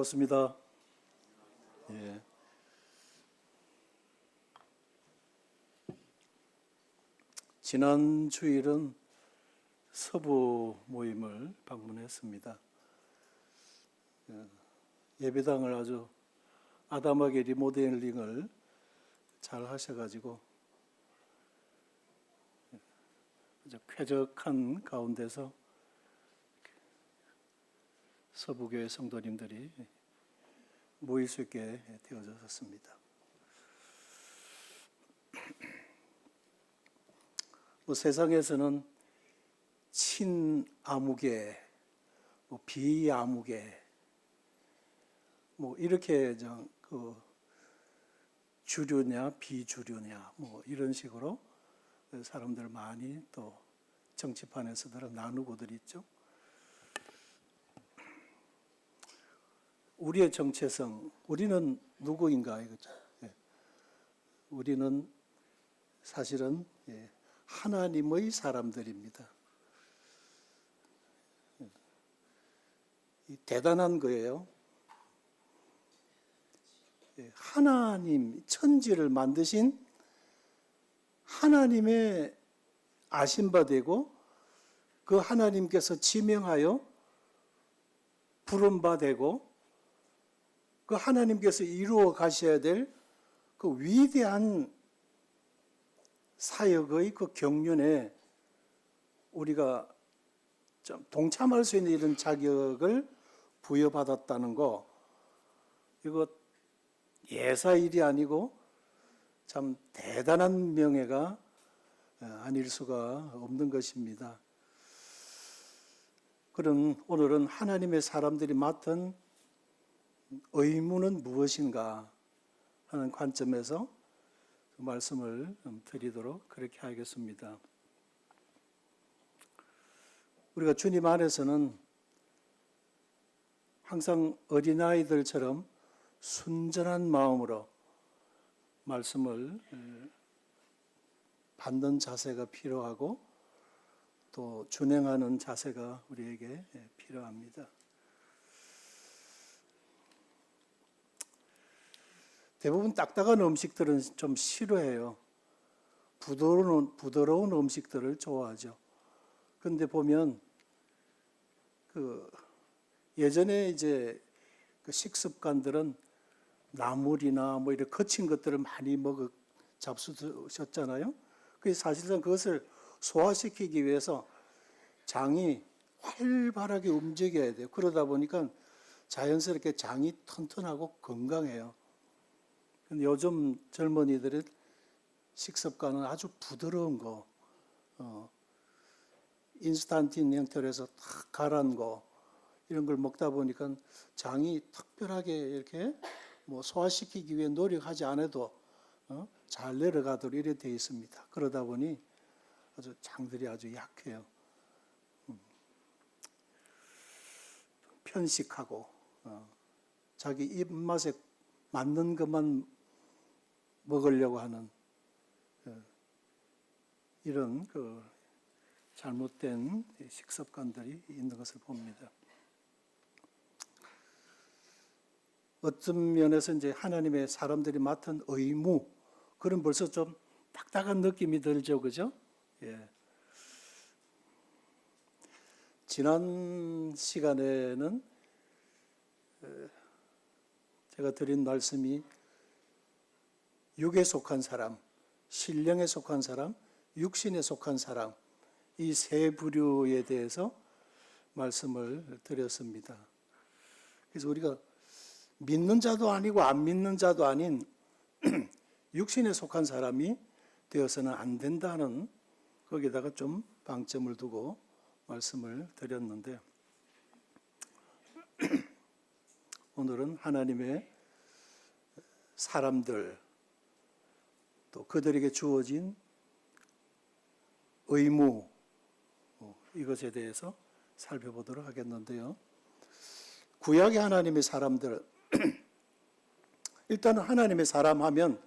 반갑습니다. 예. 지난 주일은 서부 모임을 방문했습니다. 예배당을 아주 아담하게 리모델링을 잘 하셔가지고 아주 쾌적한 가운데서 서부교회 성도님들이 모일 수 있게 되어졌습니다. 세상에서는 친아무개, 비아무개, 이렇게 주류냐 비주류냐 이런 식으로 사람들 많이 또 정치판에서들 나누고들 있죠. 우리의 정체성, 우리는 누구인가 이거죠. 우리는 사실은 하나님의 사람들입니다. 대단한 거예요. 하나님, 천지를 만드신 하나님의 아신 바 되고 그 하나님께서 지명하여 부른 바 되고 그 하나님께서 이루어 가셔야 될 그 위대한 사역의 그 경륜에 우리가 좀 동참할 수 있는 이런 자격을 부여받았다는 거, 이거 예사일이 아니고 참 대단한 명예가 아닐 수가 없는 것입니다. 그럼 오늘은 하나님의 사람들이 맡은 의무는 무엇인가 하는 관점에서 말씀을 드리도록 그렇게 하겠습니다. 우리가 주님 안에서는 항상 어린아이들처럼 순전한 마음으로 말씀을 받는 자세가 필요하고 또 준행하는 자세가 우리에게 필요합니다. 대부분 딱딱한 음식들은 좀 싫어해요. 부드러운 음식들을 좋아하죠. 그런데 보면 예전에 이제 그 식습관들은 나물이나 이런 거친 것들을 많이 잡수셨잖아요. 사실상 그것을 소화시키기 위해서 장이 활발하게 움직여야 돼요. 그러다 보니까 자연스럽게 장이 튼튼하고 건강해요. 근데 요즘 젊은이들의 식습관은 아주 부드러운 거, 인스턴트 형태로 해서 탁 가라앉은 거, 이런 걸 먹다 보니까 장이 특별하게 이렇게 소화시키기 위해 노력하지 않아도 잘 내려가도록 이렇게 되어 있습니다. 그러다 보니 아주 장들이 아주 약해요. 편식하고, 자기 입맛에 맞는 것만 먹으려고 하는 이런 잘못된 식습관들이 있는 것을 봅니다. 어떤 면에서 이제 하나님의 사람들이 맡은 의무, 그런 벌써 좀 딱딱한 느낌이 들죠, 그죠? 예. 지난 시간에는 제가 드린 말씀이 육에 속한 사람, 신령에 속한 사람, 육신에 속한 사람, 이 세 부류에 대해서 말씀을 드렸습니다. 그래서 우리가 믿는 자도 아니고 안 믿는 자도 아닌 육신에 속한 사람이 되어서는 안 된다는, 거기다가 좀 방점을 두고 말씀을 드렸는데, 오늘은 하나님의 사람들, 또 그들에게 주어진 의무, 이것에 대해서 살펴보도록 하겠는데요. 구약의 하나님의 사람들, 일단은 하나님의 사람 하면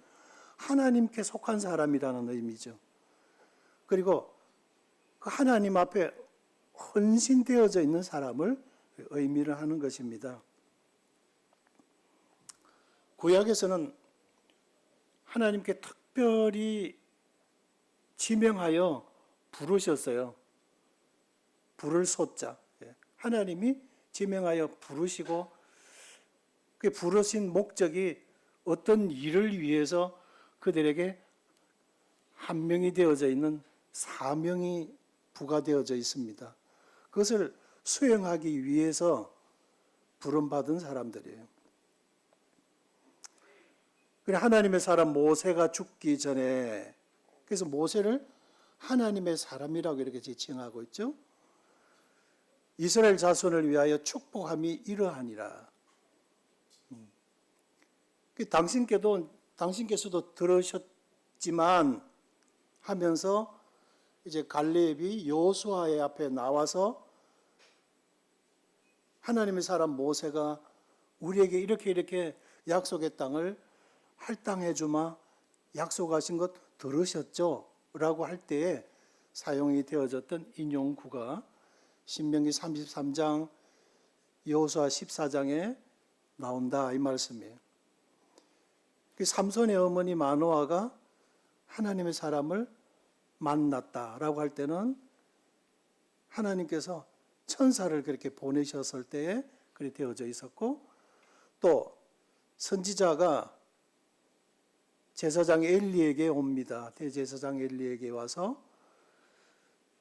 하나님께 속한 사람이라는 의미죠. 그리고 그 하나님 앞에 헌신되어져 있는 사람을 의미를 하는 것입니다. 구약에서는 하나님께 특별히 지명하여 부르셨어요. 부를 소자. 하나님이 지명하여 부르시고 그 부르신 목적이 어떤 일을 위해서 그들에게 한명이 되어져 있는 사명이 부과되어져 있습니다. 그것을 수행하기 위해서 부름받은 사람들이에요. 그래 하나님의 사람 모세가 죽기 전에 그래서 모세를 하나님의 사람이라고 이렇게 지칭하고 있죠. 이스라엘 자손을 위하여 축복함이 이러하니라. 당신께서도 들으셨지만 하면서 이제 갈렙이 여호수아의 앞에 나와서 하나님의 사람 모세가 우리에게 이렇게 약속의 땅을 할당해 주마 약속하신 것 들으셨죠? 라고 할 때에 사용이 되어졌던 인용구가 신명기 33장 여호수아 14장에 나온다 이 말씀이에요. 삼손의 어머니 마노아가 하나님의 사람을 만났다라고 할 때는 하나님께서 천사를 그렇게 보내셨을 때에 그렇게 되어져 있었고 또 선지자가 제사장 엘리에게 옵니다. 대제사장 엘리에게 와서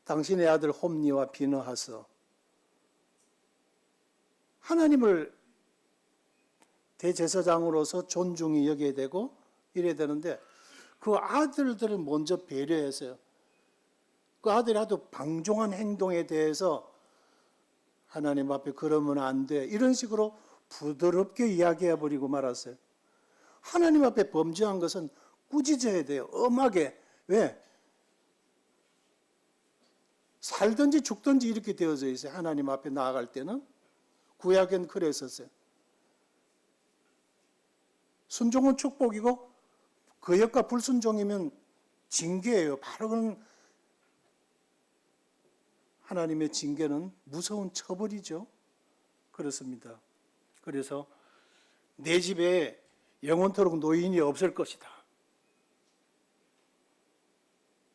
당신의 아들 홈니와 비느하스 하나님을 대제사장으로서 존중히 여겨야 되고 이래야 되는데 그 아들들을 먼저 배려했어요. 그 아들이 아주 방종한 행동에 대해서 하나님 앞에 그러면 안 돼. 이런 식으로 부드럽게 이야기해버리고 말았어요. 하나님 앞에 범죄한 것은 꾸짖어야 돼요. 엄하게. 왜? 살든지 죽든지 이렇게 되어져 있어요. 하나님 앞에 나아갈 때는. 구약엔 그랬었어요. 순종은 축복이고 거역과 불순종이면 징계예요. 바로 그런 하나님의 징계는 무서운 처벌이죠. 그렇습니다. 그래서 내 집에 영원토록 노인이 없을 것이다.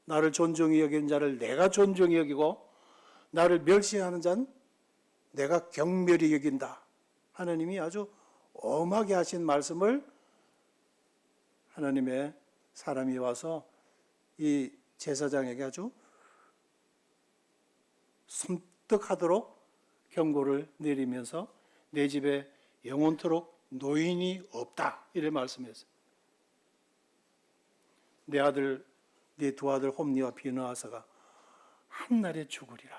나를 존중히 여기는 자를 내가 존중히 여기고 나를 멸시하는 자는 내가 경멸히 여긴다. 하나님이 아주 엄하게 하신 말씀을 하나님의 사람이 와서 이 제사장에게 아주 섬뜩하도록 경고를 내리면서 내 집에 영원토록 노인이 없다 이래 말씀했어요. 내 두 아들 홈니와 비느하스가 한날에 죽으리라.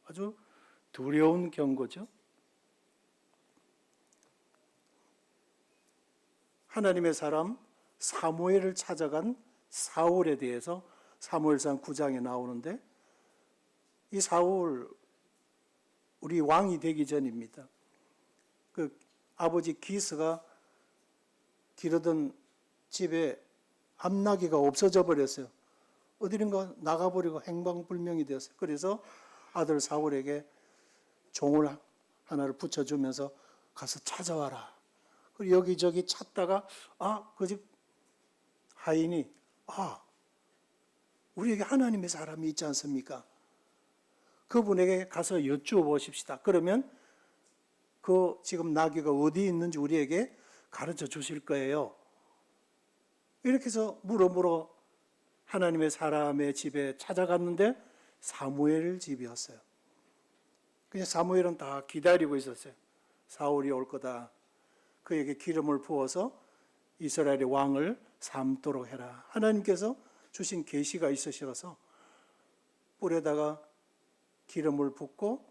아주 두려운 경고죠. 하나님의 사람 사무엘을 찾아간 사울에 대해서 사무엘상 9장에 나오는데 이 사울 우리 왕이 되기 전입니다. 그 아버지 기스가 기르던 집에 암나귀가 없어져 버렸어요. 어디론가 나가버리고 행방불명이 되었어요. 그래서 아들 사울에게 종을 하나를 붙여주면서 가서 찾아와라. 그리고 여기저기 찾다가 그 집 하인이 우리에게 하나님의 사람이 있지 않습니까? 그분에게 가서 여쭈어보십시다. 그러면 그 지금 나귀가 어디 있는지 우리에게 가르쳐 주실 거예요. 이렇게 해서 물어 하나님의 사람의 집에 찾아갔는데 사무엘 집이었어요. 그냥 사무엘은 다 기다리고 있었어요. 사울이 올 거다. 그에게 기름을 부어서 이스라엘의 왕을 삼도록 해라. 하나님께서 주신 계시가 있으셔서 뿔에다가 기름을 붓고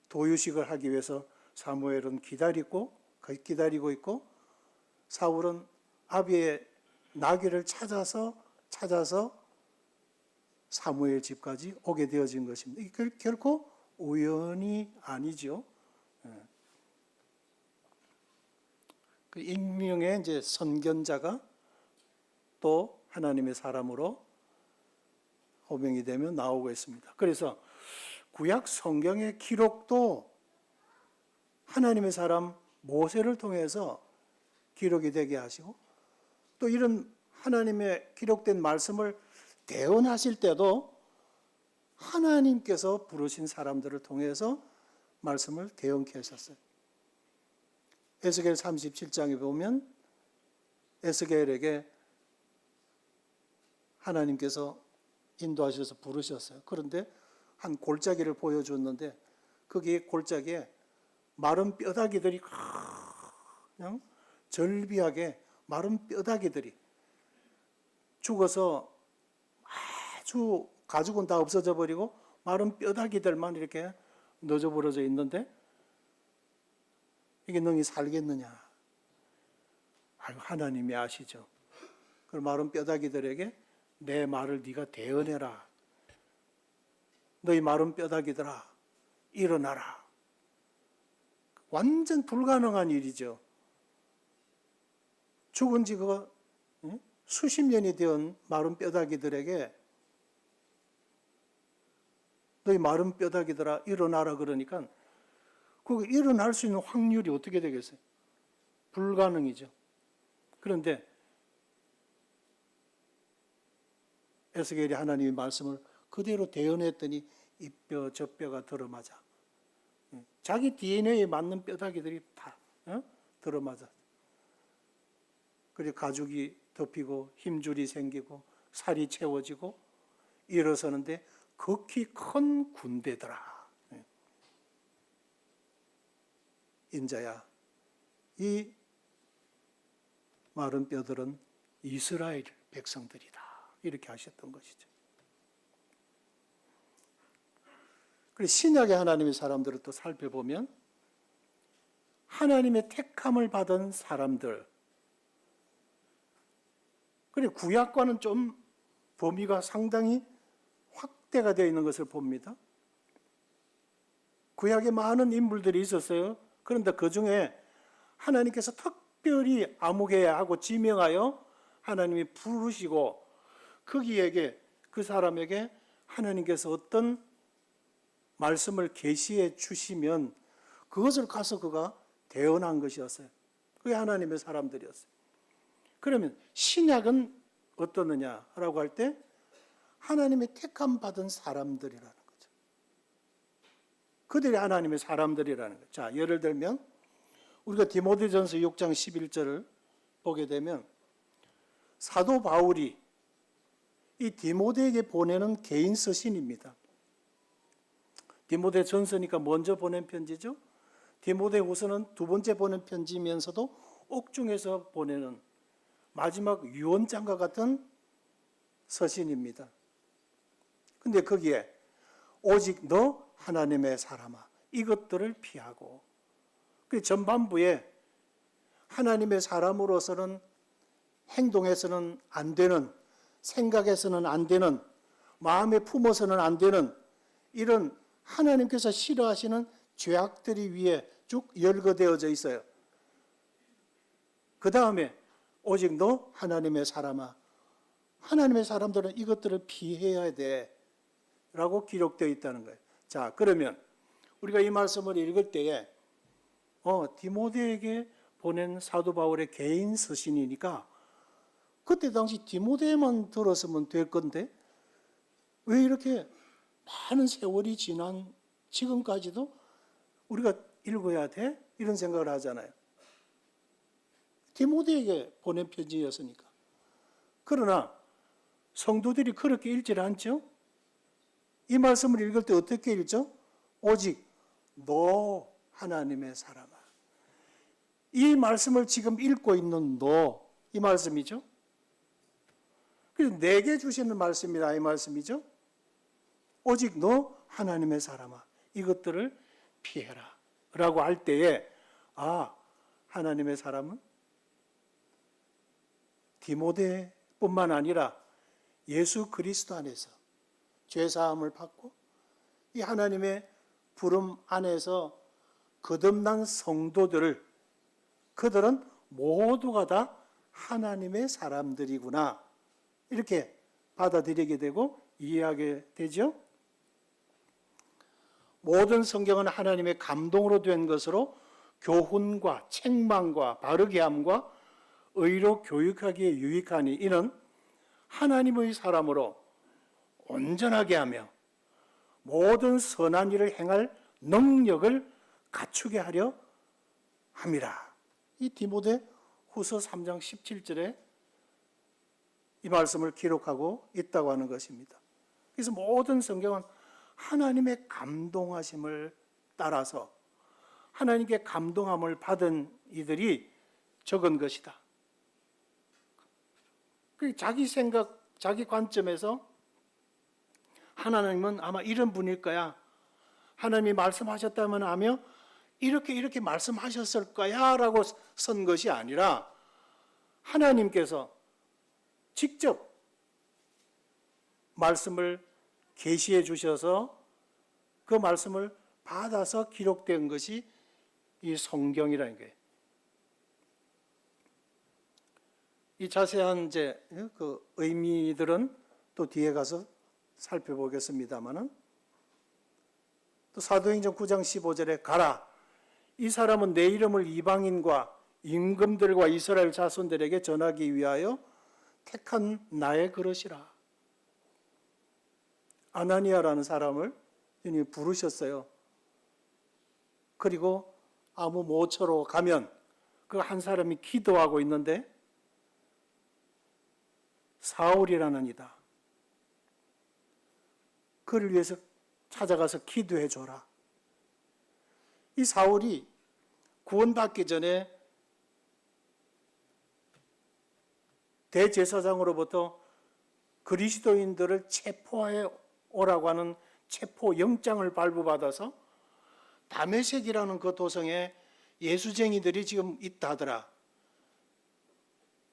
도유식을 하기 위해서 사무엘은 기다리고 있고 사울은 아비의 나귀를 찾아서 사무엘 집까지 오게 되어진 것입니다. 이게 결코 우연이 아니죠. 그 익명의 이제 선견자가 또 하나님의 사람으로 호명이 되면 나오고 있습니다. 그래서 구약 성경의 기록도 하나님의 사람 모세를 통해서 기록이 되게 하시고, 또 이런 하나님의 기록된 말씀을 대언하실 때도 하나님께서 부르신 사람들을 통해서 말씀을 대언케 하셨어요. 에스겔 37장에 보면 에스겔에게 하나님께서 인도하셔서 부르셨어요. 그런데 한 골짜기를 보여줬는데 거기에 골짜기에 마른 뼈다귀들이 그냥 절비하게 마른 뼈다귀들이 죽어서 아주 가죽은 다 없어져 버리고 마른 뼈다귀들만 이렇게 너저부러져 있는데 이게 능히 살겠느냐? 아유, 하나님이 아시죠. 그 마른 뼈다귀들에게 내 말을 네가 대언해라. 너희 마른 뼈다귀들아, 일어나라. 완전 불가능한 일이죠. 죽은 지 그거 수십 년이 된 마른 뼈다귀들에게 너희 마른 뼈다귀들아 일어나라 그러니까 그 일어날 수 있는 확률이 어떻게 되겠어요? 불가능이죠. 그런데 에스겔이 하나님의 말씀을 그대로 대언했더니 이 뼈 저 뼈가 들어맞아. 자기 DNA에 맞는 뼈다귀들이 다 들어맞아. 그리고 가죽이 덮이고 힘줄이 생기고 살이 채워지고 일어서는데 극히 큰 군대더라. 인자야, 이 마른 뼈들은 이스라엘 백성들이다. 이렇게 하셨던 것이죠. 그리고 신약의 하나님의 사람들을 또 살펴보면 하나님의 택함을 받은 사람들, 그리고 구약과는 좀 범위가 상당히 확대가 되어 있는 것을 봅니다. 구약에 많은 인물들이 있었어요. 그런데 그 중에 하나님께서 특별히 아무개하고 지명하여 하나님이 부르시고 거기에게 그 사람에게 하나님께서 어떤 말씀을 계시해 주시면 그것을 가서 그가 대언한 것이었어요. 그게 하나님의 사람들이었어요. 그러면 신약은 어떠느냐라고 할 때 하나님의 택함 받은 사람들이라는 거죠. 그들이 하나님의 사람들이라는 거죠. 자, 예를 들면 우리가 디모데전서 6장 11절을 보게 되면 사도 바울이 이 디모데에게 보내는 개인 서신입니다. 디모데전서니까 먼저 보낸 편지죠. 디모데후서는 두 번째 보낸 편지면서도 옥중에서 보내는 마지막 유언장과 같은 서신입니다. 근데 거기에 오직 너 하나님의 사람아 이것들을 피하고 그 전반부에 하나님의 사람으로서는 행동해서는 안 되는, 생각해서는 안 되는, 마음에 품어서는 안 되는 이런 하나님께서 싫어하시는 죄악들이 위에 쭉 열거되어져 있어요. 그 다음에 오직 너 하나님의 사람아, 하나님의 사람들은 이것들을 피해야 돼 라고 기록되어 있다는 거예요. 자, 그러면 우리가 이 말씀을 읽을 때에 디모데에게 보낸 사도 바울의 개인 서신이니까 그때 당시 디모데만 들었으면 될 건데 왜 이렇게 많은 세월이 지난 지금까지도 우리가 읽어야 돼? 이런 생각을 하잖아요. 디모데에게 보낸 편지였으니까. 그러나 성도들이 그렇게 읽질 않죠? 이 말씀을 읽을 때 어떻게 읽죠? 오직 너 하나님의 사람아. 이 말씀을 지금 읽고 있는 너, 이 말씀이죠? 그래서 내게 주시는 말씀이라 이 말씀이죠? 오직 너 하나님의 사람아. 이것들을 피해라. 라고 할 때에 하나님의 사람은 디모데뿐만 아니라 예수 그리스도 안에서 죄사함을 받고 이 하나님의 부름 안에서 거듭난 성도들을 그들은 모두가 다 하나님의 사람들이구나 이렇게 받아들이게 되고 이해하게 되죠. 모든 성경은 하나님의 감동으로 된 것으로 교훈과 책망과 바르게 함과 의로 교육하기에 유익하니 이는 하나님의 사람으로 온전하게 하며 모든 선한 일을 행할 능력을 갖추게 하려 함이라. 이 디모데 후서 3장 17절에 이 말씀을 기록하고 있다고 하는 것입니다. 그래서 모든 성경은 하나님의 감동하심을 따라서 하나님께 감동함을 받은 이들이 적은 것이다. 자기 생각, 자기 관점에서 하나님은 아마 이런 분일 거야. 하나님이 말씀하셨다면 하며 이렇게 말씀하셨을 거야 라고 선 것이 아니라 하나님께서 직접 말씀을 계시해 주셔서 그 말씀을 받아서 기록된 것이 이 성경이라는 거예요. 이 자세한 그 의미들은 또 뒤에 가서 살펴보겠습니다만은 또 사도행전 9장 15절에 가라. 이 사람은 내 이름을 이방인과 임금들과 이스라엘 자손들에게 전하기 위하여 택한 나의 그릇이라. 아나니아라는 사람을 주님이 부르셨어요. 그리고 아무 모처로 가면 그 한 사람이 기도하고 있는데 사울이라는 이다. 그를 위해서 찾아가서 기도해 줘라. 이 사울이 구원받기 전에 대제사장으로부터 그리스도인들을 체포해 오라고 하는 체포 영장을 발부받아서 다메섹이라는 그 도성에 예수쟁이들이 지금 있다 하더라.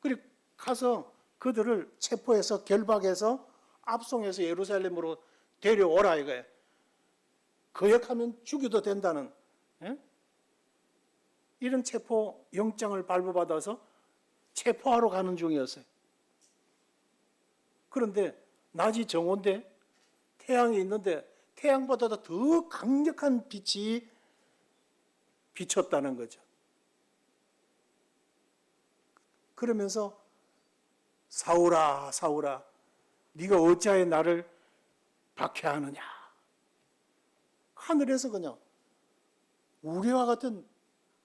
그리고 가서 그들을 체포해서 결박해서 압송해서 예루살렘으로 데려오라 이거예요. 거역하면 죽여도 된다는 이런 체포 영장을 발부받아서 체포하러 가는 중이었어요. 그런데 낮이 정오인데 태양이 있는데 태양보다도 더 강력한 빛이 비쳤다는 거죠. 그러면서 사울아 사울아 네가 어찌하여 나를 박해하느냐. 하늘에서 그냥 우리와 같은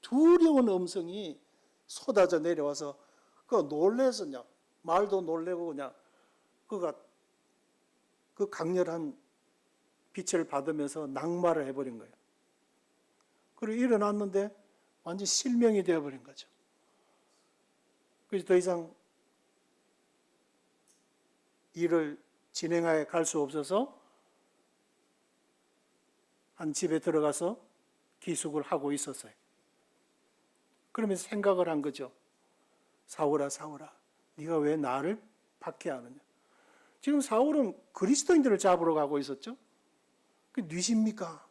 두려운 음성이 쏟아져 내려와서 그 놀래서 그냥 말도 놀래고 그냥 그가 그 강렬한 빛을 받으면서 낙마를 해버린 거예요. 그리고 일어났는데 완전 실명이 되어버린 거죠. 그래서 더 이상 일을 진행하여 갈 수 없어서 한 집에 들어가서 기숙을 하고 있었어요. 그러면서 생각을 한 거죠. 사울아 사울아 네가 왜 나를 박해하느냐. 지금 사울은 그리스도인들을 잡으러 가고 있었죠. 그 뉘십니까?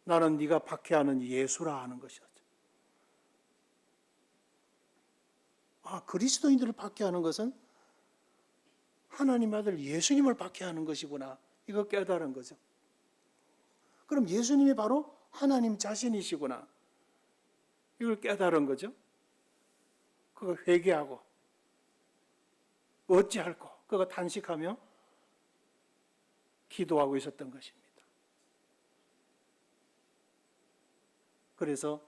나는 네가 박해하는 예수라 하는 것이었죠. 아, 그리스도인들을 박해하는 것은 하나님의 아들 예수님을 박해하는 것이구나. 이거 깨달은 거죠. 그럼 예수님이 바로 하나님 자신이시구나. 이걸 깨달은 거죠. 그거 회개하고 어찌할꼬 그거 탄식하며 기도하고 있었던 것입니다. 그래서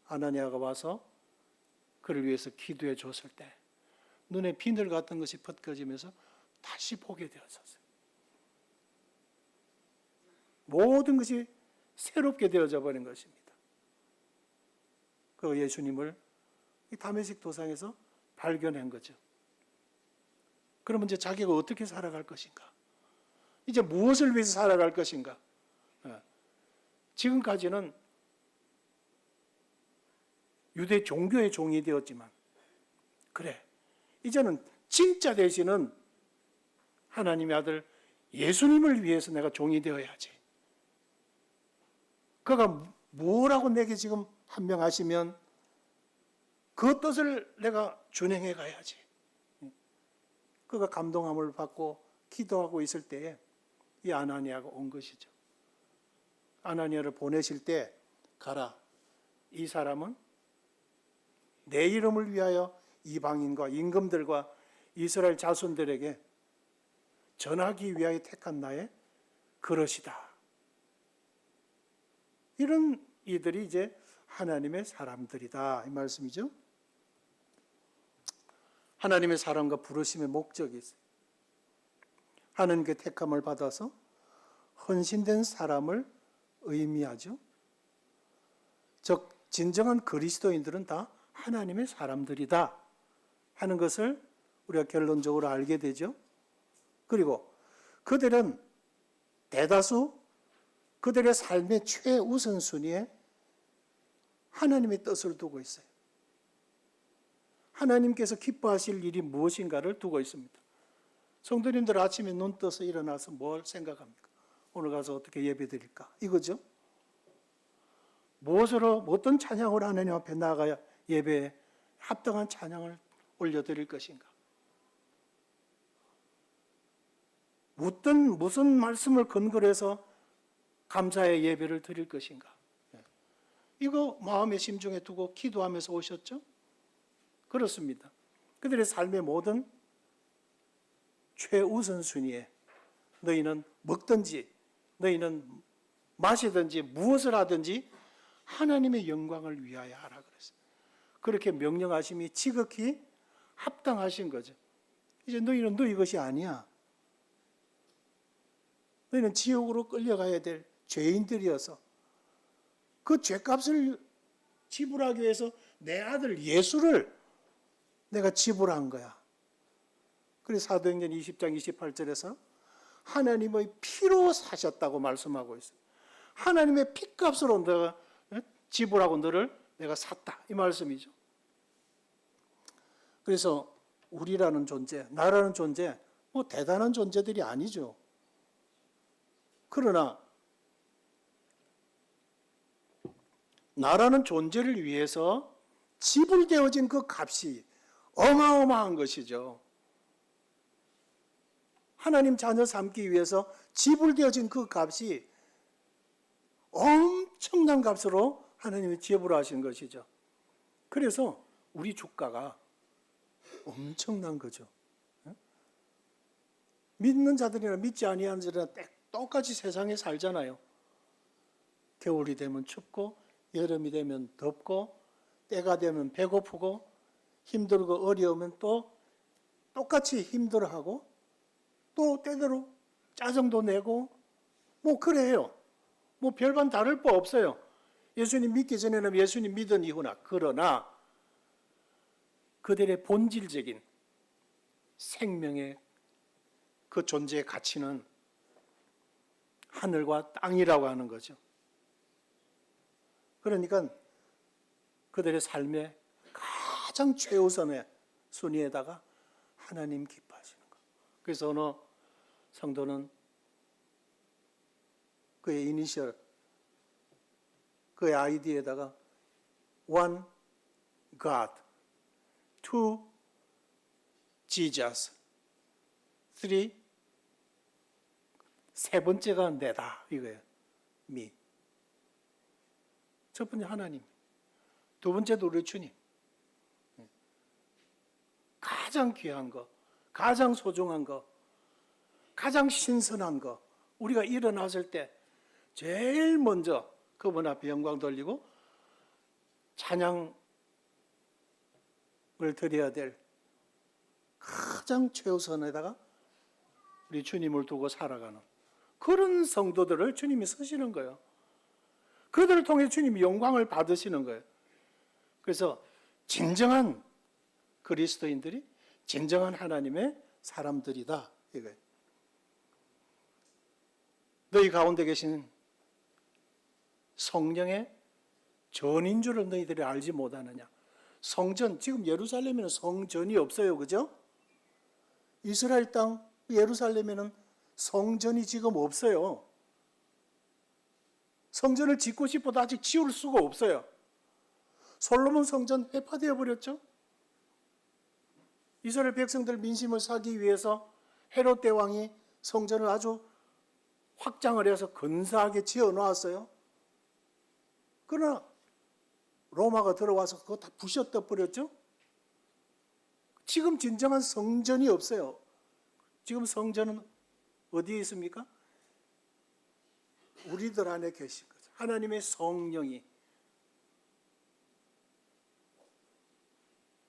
아나니아가 와서 그를 위해서 기도해 줬을 때 눈에 비늘 같은 것이 벗겨지면서 다시 보게 되었었어요. 모든 것이 새롭게 되어져 버린 것입니다. 그 예수님을 이 다메섹 도상에서 발견한 거죠. 그러면 이제 자기가 어떻게 살아갈 것인가? 이제 무엇을 위해서 살아갈 것인가? 지금까지는 유대 종교의 종이 되었지만 그래 이제는 진짜 되시는 하나님의 아들 예수님을 위해서 내가 종이 되어야지. 그가 뭐라고 내게 지금 한명하시면 그 뜻을 내가 준행해 가야지. 그가 감동함을 받고 기도하고 있을 때에 이 아나니아가 온 것이죠. 아나니아를 보내실 때 가라. 이 사람은 내 이름을 위하여 이방인과 임금들과 이스라엘 자손들에게 전하기 위하여 택한 나의 그릇이다. 이런 이들이 이제 하나님의 사람들이다 이 말씀이죠. 하나님의 사람과 부르심의 목적이 있어요. 하나님께 택함을 받아서 헌신된 사람을 의미하죠. 즉 진정한 그리스도인들은 다 하나님의 사람들이다 하는 것을 우리가 결론적으로 알게 되죠. 그리고 그들은 대다수 그들의 삶의 최우선순위에 하나님의 뜻을 두고 있어요. 하나님께서 기뻐하실 일이 무엇인가를 두고 있습니다. 성도님들 아침에 눈 떠서 일어나서 뭘 생각합니까? 오늘 가서 어떻게 예배 드릴까? 이거죠. 무엇으로 어떤 찬양으로 하나님 앞에 나아가야 예배에 합당한 찬양을 올려드릴 것인가? 무슨 말씀을 근거로 해서 감사의 예배를 드릴 것인가? 이거 마음의 심중에 두고 기도하면서 오셨죠? 그렇습니다. 그들의 삶의 모든 최우선순위에 너희는 먹든지 너희는 마시든지 무엇을 하든지 하나님의 영광을 위하여 하라 그랬어요. 그렇게 명령하심이 지극히 합당하신 거죠. 이제 너희는 너희 것이 아니야. 너희는 지옥으로 끌려가야 될 죄인들이어서 그 죄값을 지불하기 위해서 내 아들 예수를 내가 지불한 거야. 그래서 사도행전 20장 28절에서 하나님의 피로 사셨다고 말씀하고 있어요. 하나님의 피값으로 내가 지불하고 너를 내가 샀다 이 말씀이죠. 그래서 우리라는 존재, 나라는 존재 뭐 대단한 존재들이 아니죠. 그러나 나라는 존재를 위해서 지불되어진 그 값이 어마어마한 것이죠. 하나님 자녀 삼기 위해서 지불되어진 그 값이 엄청난 값으로 하나님이 지불하신 것이죠. 그래서 우리 주가가 엄청난 거죠. 믿는 자들이나 믿지 아니하는 자들이나 똑같이 세상에 살잖아요. 겨울이 되면 춥고 여름이 되면 덥고 때가 되면 배고프고 힘들고 어려우면 또 똑같이 힘들어하고 또 때대로 짜증도 내고 뭐 그래요. 뭐 별반 다를 바 없어요. 예수님 믿기 전에는 예수님 믿은 이후나. 그러나 그들의 본질적인 생명의 그 존재의 가치는 하늘과 땅이라고 하는 거죠. 그러니까 그들의 삶의 가장 최우선의 순위에다가 하나님 기뻐하시는 거. 그래서 어느 성도는 그의 이니셜, 그의 아이디에다가 one God, two Jesus, three 세 번째가 내다 이거예요. me. 첫 번째 하나님, 두 번째도 우리 주님. 가장 귀한 거, 가장 소중한 거, 가장 신선한 거, 우리가 일어났을 때 제일 먼저 그분 앞에 영광 돌리고 찬양을 드려야 될 가장 최우선에다가 우리 주님을 두고 살아가는 그런 성도들을 주님이 쓰시는 거예요. 그들을 통해 주님이 영광을 받으시는 거예요. 그래서 진정한 그리스도인들이 진정한 하나님의 사람들이다 이거예요. 너희 가운데 계신 성령의 전인 줄을 너희들이 알지 못하느냐. 성전, 지금 예루살렘에는 성전이 없어요. 그죠? 이스라엘 땅 예루살렘에는 성전이 지금 없어요. 성전을 짓고 싶어도 아직 지을 수가 없어요. 솔로몬 성전 회파되어 버렸죠. 이스라엘 백성들 민심을 사기 위해서 헤롯 대왕이 성전을 아주 확장을 해서 근사하게 지어 놓았어요. 그러나 로마가 들어와서 그거 다 부셨다 버렸죠. 지금 진정한 성전이 없어요. 지금 성전은 어디에 있습니까? 우리들 안에 계신 거죠. 하나님의 성령이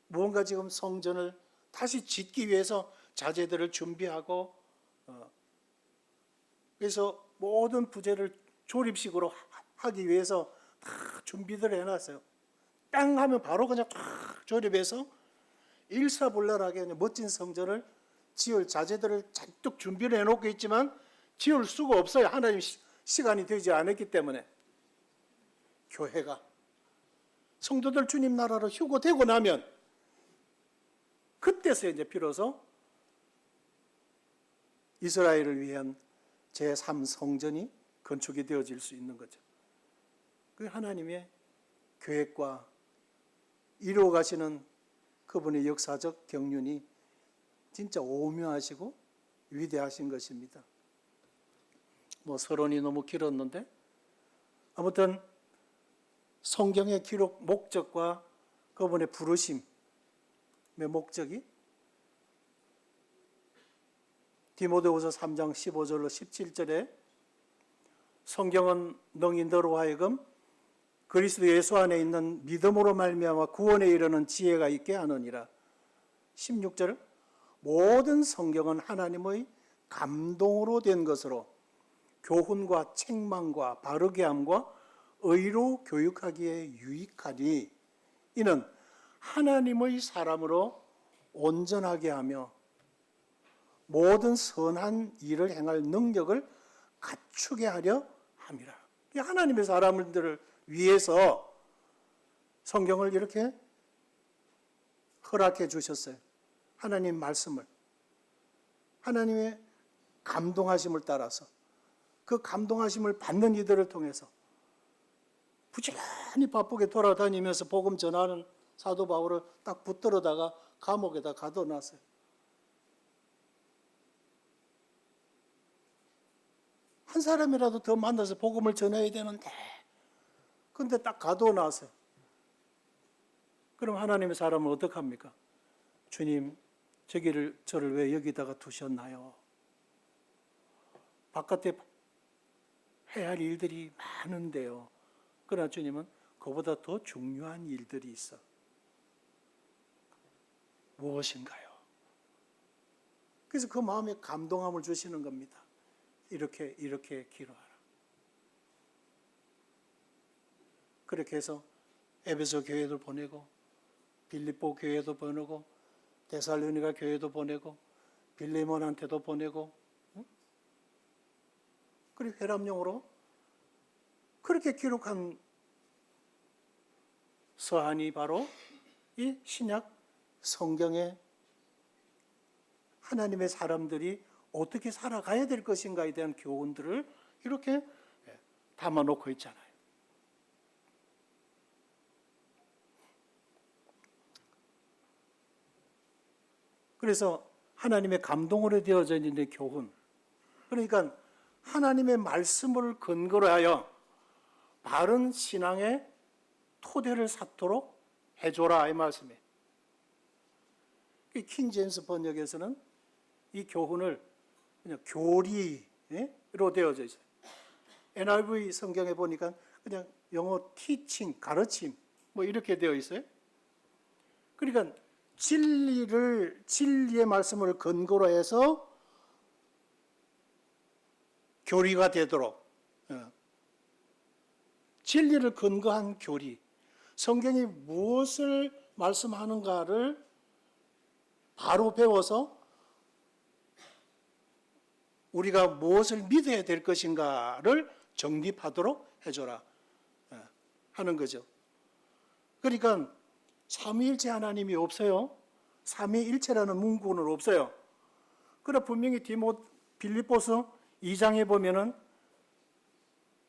무언가 지금 성전을 다시 짓기 위해서 자재들을 준비하고 그래서 모든 부재를 조립식으로 하기 위해서 다 준비를 해놨어요. 땅 하면 바로 그냥 탁 조립해서 일사불란하게 멋진 성전을 지을 자재들을 잔뜩 준비를 해놓고 있지만 지을 수가 없어요. 하나님 시간이 되지 않았기 때문에. 교회가 성도들 주님 나라로 휴거되고 나면 그때서 이제 비로소 이스라엘을 위한 제3성전이 건축이 되어질 수 있는 거죠. 그 하나님의 계획과 이루어 가시는 그분의 역사적 경륜이 진짜 오묘하시고 위대하신 것입니다. 서론이 너무 길었는데 아무튼 성경의 기록 목적과 그분의 부르심의 목적이 디모데후서 3장 15절로 17절에 성경은 능히 너로 하여금 그리스도 예수 안에 있는 믿음으로 말미암아 구원에 이르는 지혜가 있게 하느니라. 16절 모든 성경은 하나님의 감동으로 된 것으로 교훈과 책망과 바르게 함과 의로 교육하기에 유익하니 이는 하나님의 사람으로 온전하게 하며 모든 선한 일을 행할 능력을 갖추게 하려 함이라. 하나님의 사람들을 위해서 성경을 이렇게 허락해 주셨어요. 하나님 말씀을 하나님의 감동하심을 따라서 그 감동하심을 받는 이들을 통해서 부지런히 바쁘게 돌아다니면서 복음 전하는 사도 바울을 딱 붙들어다가 감옥에다 가둬놨어요. 한 사람이라도 더 만나서 복음을 전해야 되는데 근데 딱 가둬놨어요. 그럼 하나님의 사람은 어떡합니까? 주님, 저를 왜 여기다가 두셨나요? 바깥에 해야 할 일들이 많은데요. 그러나 주님은 그보다 더 중요한 일들이 있어. 무엇인가요? 그래서 그 마음에 감동함을 주시는 겁니다. 이렇게 기도하라. 그렇게 해서 에베소 교회도 보내고 빌립보 교회도 보내고 데살로니가 교회도 보내고 빌레몬한테도 보내고 그리고 회람용으로 그렇게 기록한 서한이 바로 이 신약 성경의 하나님의 사람들이 어떻게 살아가야 될 것인가에 대한 교훈들을 이렇게 담아놓고 있잖아요. 그래서 하나님의 감동으로 되어져 있는 교훈, 그러니까 하나님의 말씀을 근거로 하여 바른 신앙의 토대를 쌓도록 해줘라, 이 말씀이에요. 킹 제임스 번역에서는 이 교훈을 그냥 교리로 되어져 있어요. NIV 성경에 보니까 그냥 영어 teaching, 가르침 이렇게 되어 있어요. 그러니까 진리의 말씀을 근거로 해서 교리가 되도록 진리를 근거한 교리, 성경이 무엇을 말씀하는가를 바로 배워서 우리가 무엇을 믿어야 될 것인가를 정립하도록 해줘라 하는 거죠. 그러니까 삼위일체 하나님이 없어요. 삼위일체라는 문구는 없어요. 그러나 분명히 빌립보서 2장에 보면은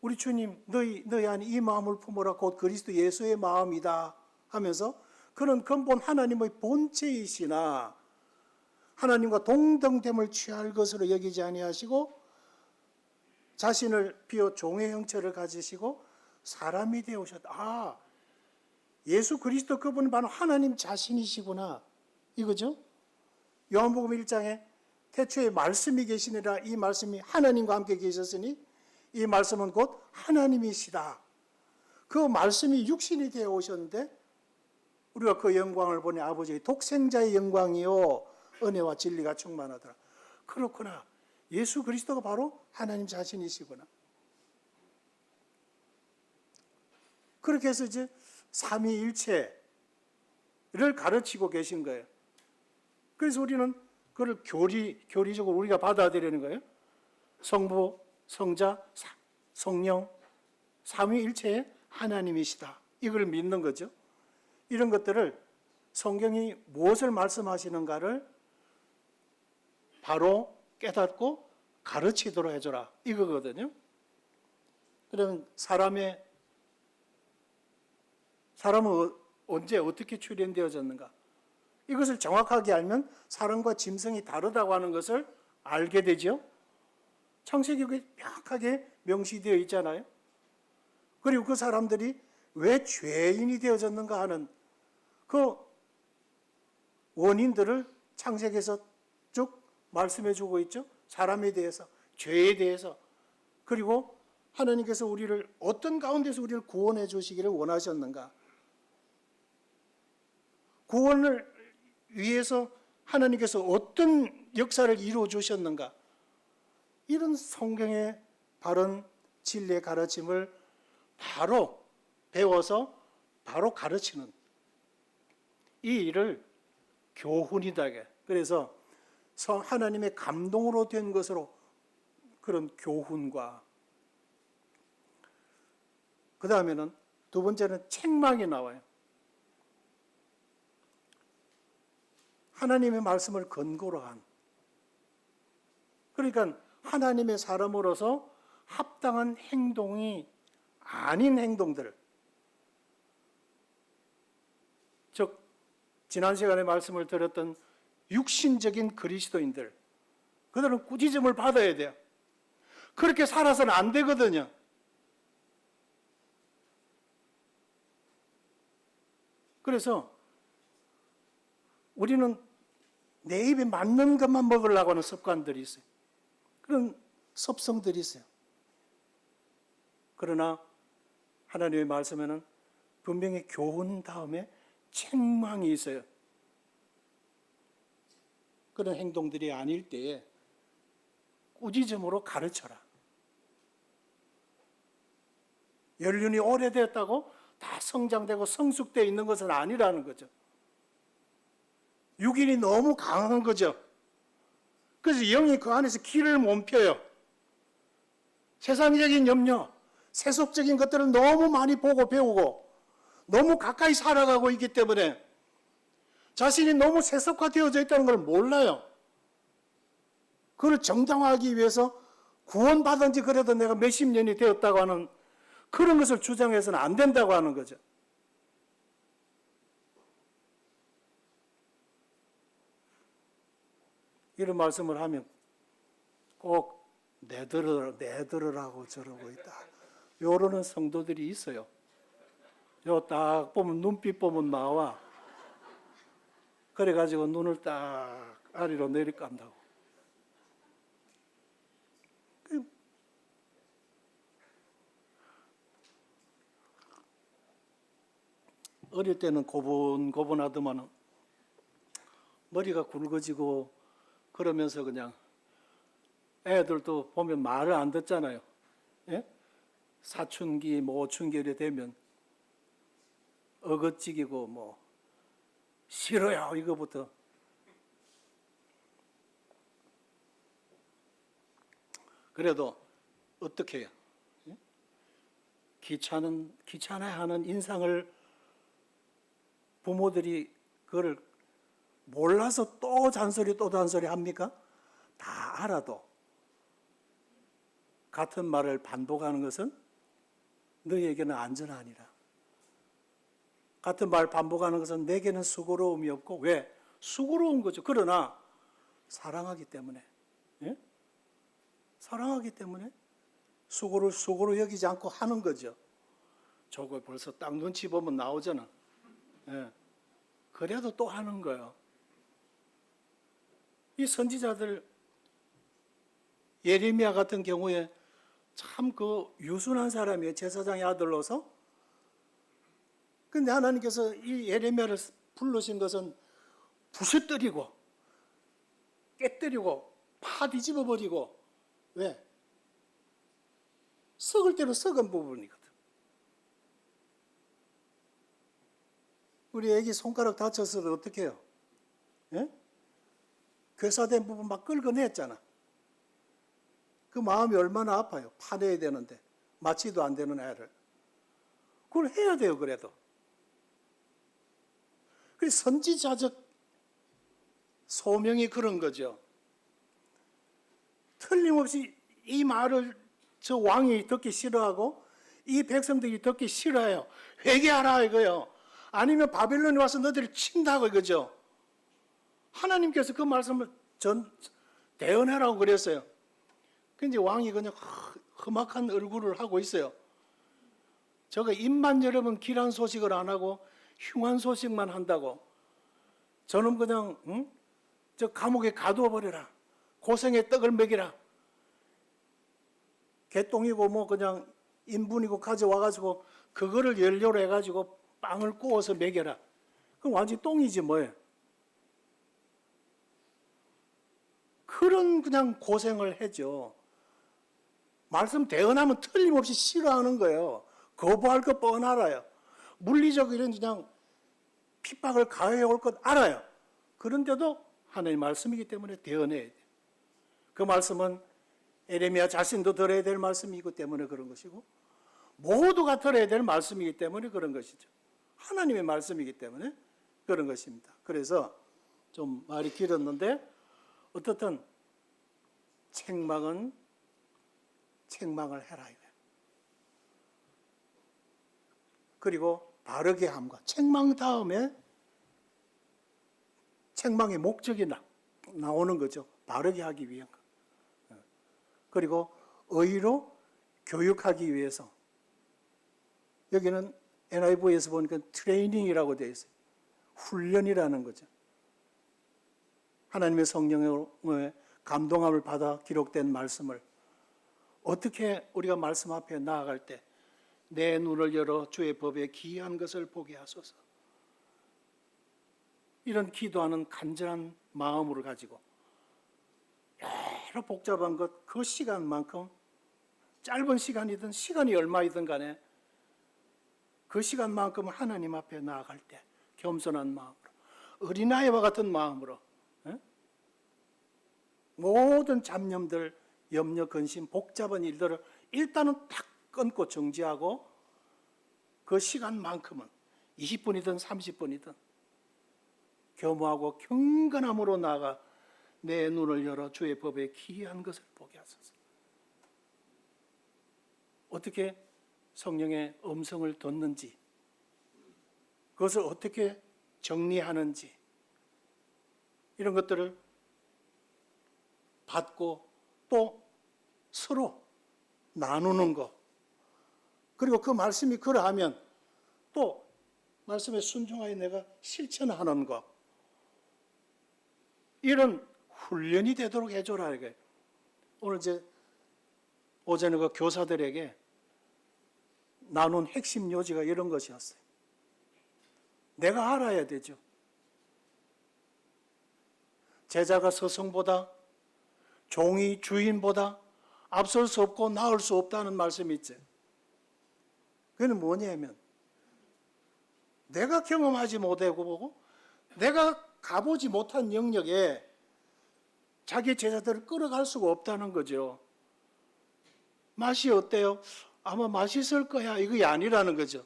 우리 주님 너희 안에 이 마음을 품어라 곧 그리스도 예수의 마음이다 하면서 그는 근본 하나님의 본체이시나 하나님과 동등됨을 취할 것으로 여기지 아니하시고 자신을 비어 종의 형체를 가지시고 사람이 되어오셨다. 예수 그리스도 그분은 바로 하나님 자신이시구나 이거죠. 요한복음 1장에 태초에 말씀이 계시니라, 이 말씀이 하나님과 함께 계셨으니 이 말씀은 곧 하나님이시다. 그 말씀이 육신이 되어 오셨는데 우리가 그 영광을 보니 아버지의 독생자의 영광이요 은혜와 진리가 충만하더라. 그렇구나. 예수 그리스도가 바로 하나님 자신이시구나. 그렇게 해서 이제 삼위일체를 가르치고 계신 거예요. 그래서 우리는 그걸 교리적으로 우리가 받아들이는 거예요. 성부, 성자, 성령, 삼위일체의 하나님이시다. 이걸 믿는 거죠. 이런 것들을 성경이 무엇을 말씀하시는가를 바로 깨닫고 가르치도록 해줘라. 이거거든요. 그러면 사람은 언제 어떻게 출현되어졌는가? 이것을 정확하게 알면 사람과 짐승이 다르다고 하는 것을 알게 되죠. 창세기에 명확하게 명시되어 있잖아요. 그리고 그 사람들이 왜 죄인이 되어졌는가 하는 그 원인들을 창세기에서 쭉 말씀해 주고 있죠. 사람에 대해서, 죄에 대해서. 그리고 하나님께서 우리를 어떤 가운데서 우리를 구원해 주시기를 원하셨는가? 구원을 위해서 하나님께서 어떤 역사를 이루어 주셨는가? 이런 성경의 바른 진리의 가르침을 바로 배워서 바로 가르치는 이 일을 교훈이다. 그래서 하나님의 감동으로 된 것으로 그런 교훈과 그 다음에는 두 번째는 책망이 나와요. 하나님의 말씀을 근거로 한, 그러니까 하나님의 사람으로서 합당한 행동이 아닌 행동들, 즉 지난 시간에 말씀을 드렸던 육신적인 그리스도인들, 그들은 꾸짖음을 받아야 돼요. 그렇게 살아서는 안 되거든요. 그래서 우리는 내 입에 맞는 것만 먹으려고 하는 습관들이 있어요. 그런 습성들이 있어요. 그러나 하나님의 말씀에는 분명히 교훈 다음에 책망이 있어요. 그런 행동들이 아닐 때에 꾸짖음으로 가르쳐라. 연륜이 오래되었다고 다 성장되고 성숙되어 있는 것은 아니라는 거죠. 육인이 너무 강한 거죠. 그래서 영이 그 안에서 길을 못 펴요. 세상적인 염려, 세속적인 것들을 너무 많이 보고 배우고 너무 가까이 살아가고 있기 때문에 자신이 너무 세속화되어져 있다는 걸 몰라요. 그걸 정당화하기 위해서 구원받은 지 그래도 내가 몇십 년이 되었다고 하는 그런 것을 주장해서는 안 된다고 하는 거죠. 이런 말씀을 하면 꼭 내들으라고 저러고 있다. 요러는 성도들이 있어요. 요 딱 보면 눈빛 보면 나와. 그래가지고 눈을 딱 아래로 내리깐다고. 어릴 때는 고분고분하더만 머리가 굵어지고 그러면서 그냥 애들도 보면 말을 안 듣잖아요. 예? 사춘기, 오춘기 이래 되면 어거찌기고 뭐 싫어요 이거부터. 그래도 어떻게 해요? 예? 귀찮아하는 인상을 부모들이 그걸 몰라서 또 잔소리 합니까? 다 알아도 같은 말을 반복하는 것은 너희에게는 안전하니라. 같은 말 반복하는 것은 내게는 수고로움이 없고, 왜? 수고로운 거죠. 그러나 사랑하기 때문에, 예? 사랑하기 때문에 수고로 여기지 않고 하는 거죠. 저거 벌써 딱 눈치 보면 나오잖아. 예. 그래도 또 하는 거예요. 이 선지자들 예레미야 같은 경우에 참 그 유순한 사람이에요. 제사장의 아들로서. 근데 하나님께서 이 예레미야를 부르신 것은 부셔뜨리고 깨뜨리고 파 뒤집어 버리고, 왜? 썩을 대로 썩은 부분이거든. 우리 애기 손가락 다쳤어도 어떻게 해요? 예? 괴사된 부분 막 긁어냈잖아. 그 마음이 얼마나 아파요. 파내야 되는데 마취도 안 되는 애를. 그걸 해야 돼요. 그래도. 그래서 선지자적 소명이 그런 거죠. 틀림없이 이 말을 저 왕이 듣기 싫어하고 이 백성들이 듣기 싫어해요. 회개하라 이거요. 아니면 바벨론에 와서 너희들을 친다고 이거죠. 하나님께서 그 말씀을 대언하라고 그랬어요. 근데 왕이 그냥 험악한 얼굴을 하고 있어요. 저거 입만 열으면 길한 소식을 안 하고 흉한 소식만 한다고. 저는 그냥 저 감옥에 가두어 버려라. 고생의 떡을 먹이라. 개똥이고 뭐 그냥 인분이고 가져와가지고 그거를 연료로 해가지고 빵을 구워서 먹여라. 그럼 완전히 똥이지 뭐예요. 그런 그냥 고생을 해죠. 말씀 대언하면 틀림없이 싫어하는 거예요. 거부할 것 뻔 알아요. 물리적 이런 그냥 핍박을 가해해 올 것 알아요. 그런데도 하나님의 말씀이기 때문에 대언해야 돼요. 그 말씀은 에레미야 자신도 들어야 될 말씀이기 때문에 그런 것이고 모두가 들어야 될 말씀이기 때문에 그런 것이죠. 하나님의 말씀이기 때문에 그런 것입니다. 그래서 좀 말이 길었는데 어떻든 책망은 책망을 해라 이거예요. 그리고 바르게 함과 책망 다음에 책망의 목적이 나오는 거죠. 바르게 하기 위한 거. 그리고 의로 교육하기 위해서. 여기는 NIV에서 보니까 트레이닝이라고 되어 있어요. 훈련이라는 거죠. 하나님의 성령의 감동함을 받아 기록된 말씀을 어떻게 우리가 말씀 앞에 나아갈 때 내 눈을 열어 주의 법에 기이한 것을 보게 하소서. 이런 기도하는 간절한 마음으로 가지고 여러 복잡한 것 그 시간만큼 짧은 시간이든 시간이 얼마이든 간에 그 시간만큼 하나님 앞에 나아갈 때 겸손한 마음으로 어린아이와 같은 마음으로 모든 잡념들, 염려, 근심, 복잡한 일들을 일단은 탁 끊고 정지하고 그 시간만큼은 20분이든 30분이든 겸허하고 경건함으로 나아가 내 눈을 열어 주의 법에 기이한 것을 보게 하소서. 어떻게 성령의 음성을 듣는지, 그것을 어떻게 정리하는지 이런 것들을 받고 또 서로 나누는 것, 그리고 그 말씀이 그러하면 또 말씀에 순종하여 내가 실천하는 것, 이런 훈련이 되도록 해줘라 이게. 오늘 이제 오전에 그 교사들에게 나눈 핵심 요지가 이런 것이었어요. 내가 알아야 되죠. 제자가 스승보다, 종이 주인보다 앞설 수 없고 나을 수 없다는 말씀이 있죠. 그건 뭐냐면 내가 경험하지 못하고 보고 내가 가보지 못한 영역에 자기 제자들을 끌어갈 수가 없다는 거죠. 맛이 어때요? 아마 맛있을 거야 이게 아니라는 거죠.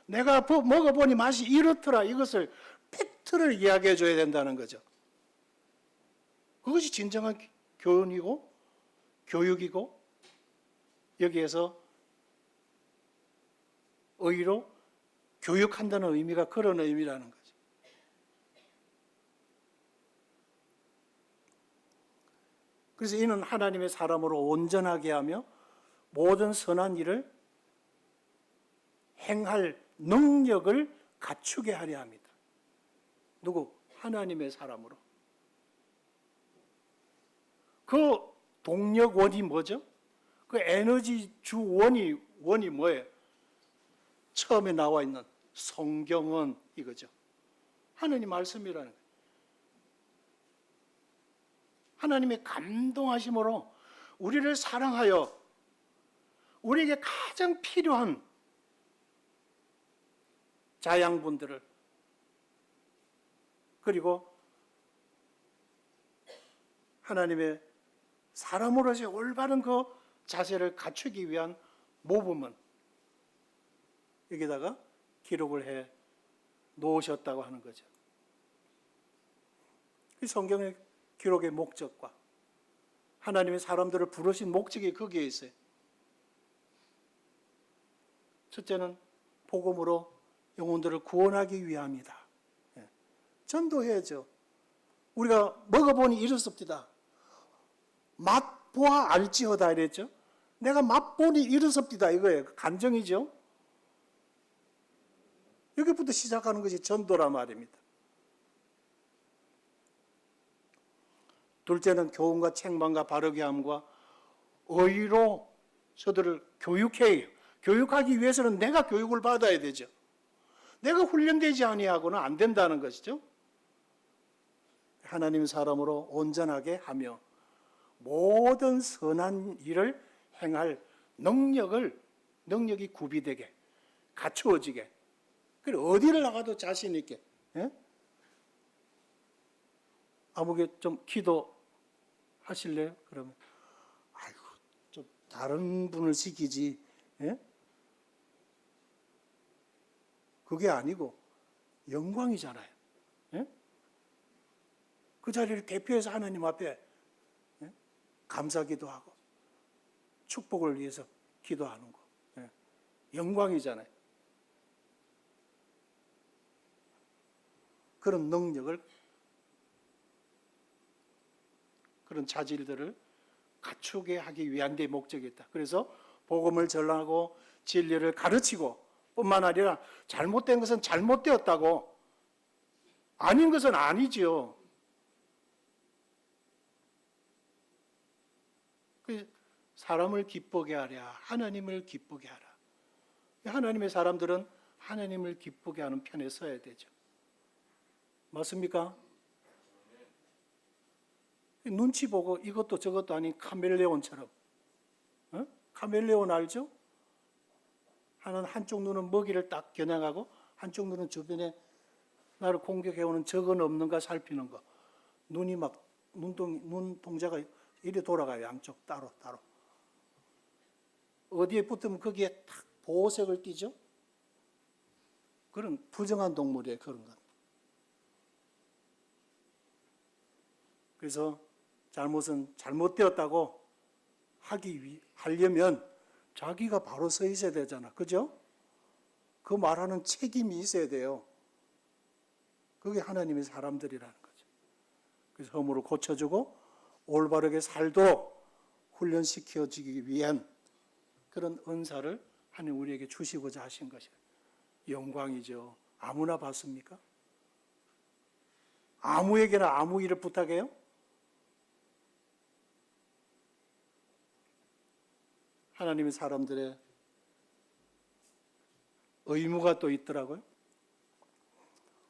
내가 먹어보니 맛이 이렇더라 이것을 팩트를 이야기해 줘야 된다는 거죠. 그것이 진정한 교훈이고 교육이고 여기에서 의로 교육한다는 의미가 그런 의미라는 거죠. 그래서 이는 하나님의 사람으로 온전하게 하며 모든 선한 일을 행할 능력을 갖추게 하려 합니다. 누구? 하나님의 사람으로. 그 동력 원이 뭐죠? 그 에너지 주 원이 뭐예요? 처음에 나와 있는 성경은 이거죠. 하나님 말씀이라는 거예요. 하나님의 감동하심으로 우리를 사랑하여 우리에게 가장 필요한 자양분들을 그리고 하나님의 사람으로서의 올바른 그 자세를 갖추기 위한 모범은 여기다가 기록을 해 놓으셨다고 하는 거죠. 이 성경의 기록의 목적과 하나님의 사람들을 부르신 목적이 거기에 있어요. 첫째는 복음으로 영혼들을 구원하기 위함이다. 전도해야죠. 우리가 먹어보니 이렇습니다. 맛보아 알지어다 이랬죠. 내가 맛보니 이렇습니다 이거예요. 간정이죠. 여기부터 시작하는 것이 전도란 말입니다. 둘째는 교훈과 책망과 바르게 함과 의로 저들을 교육해요. 교육하기 위해서는 내가 교육을 받아야 되죠. 내가 훈련되지 아니하고는 안 된다는 것이죠. 하나님 사람으로 온전하게 하며 모든 선한 일을 행할 능력이 구비되게 갖추어지게 그리고 어디를 나가도 자신 있게 아무게 좀 기도하실래요? 그러면 아이고 좀 다른 분을 시키지 그게 아니고 영광이잖아요. 그 자리를 대표해서 하나님 앞에 감사기도 하고 축복을 위해서 기도하는 거 영광이잖아요. 그런 능력을 그런 자질들을 갖추게 하기 위한 데 목적이 있다. 그래서 복음을 전하고 진리를 가르치고 뿐만 아니라 잘못된 것은 잘못되었다고 아닌 것은 아니지요. 사람을 기쁘게 하랴 하나님을 기쁘게 하라. 하나님의 사람들은 하나님을 기쁘게 하는 편에 서야 되죠. 맞습니까? 눈치 보고 이것도 저것도 아닌 카멜레온처럼 카멜레온 알죠? 하나는 한쪽 눈은 먹이를 딱 겨냥하고 한쪽 눈은 주변에 나를 공격해오는 적은 없는가 살피는 거. 눈이 막 눈 동자가 이리 돌아가요. 양쪽 따로. 어디에 붙으면 거기에 탁 보호색을 띠죠. 그런 부정한 동물이에요. 그런 건. 그래서 잘못은 잘못되었다고 하려면 자기가 바로 서 있어야 되잖아. 그죠? 그 말하는 책임이 있어야 돼요. 그게 하나님의 사람들이라는 거죠. 그래서 허물을 고쳐주고 올바르게 살도록 훈련시켜주기 위한 그런 은사를 하나님 우리에게 주시고자 하신 것이에요. 영광이죠. 아무나 받습니까? 아무에게나 아무 일을 부탁해요? 하나님의 사람들의 의무가 또 있더라고요.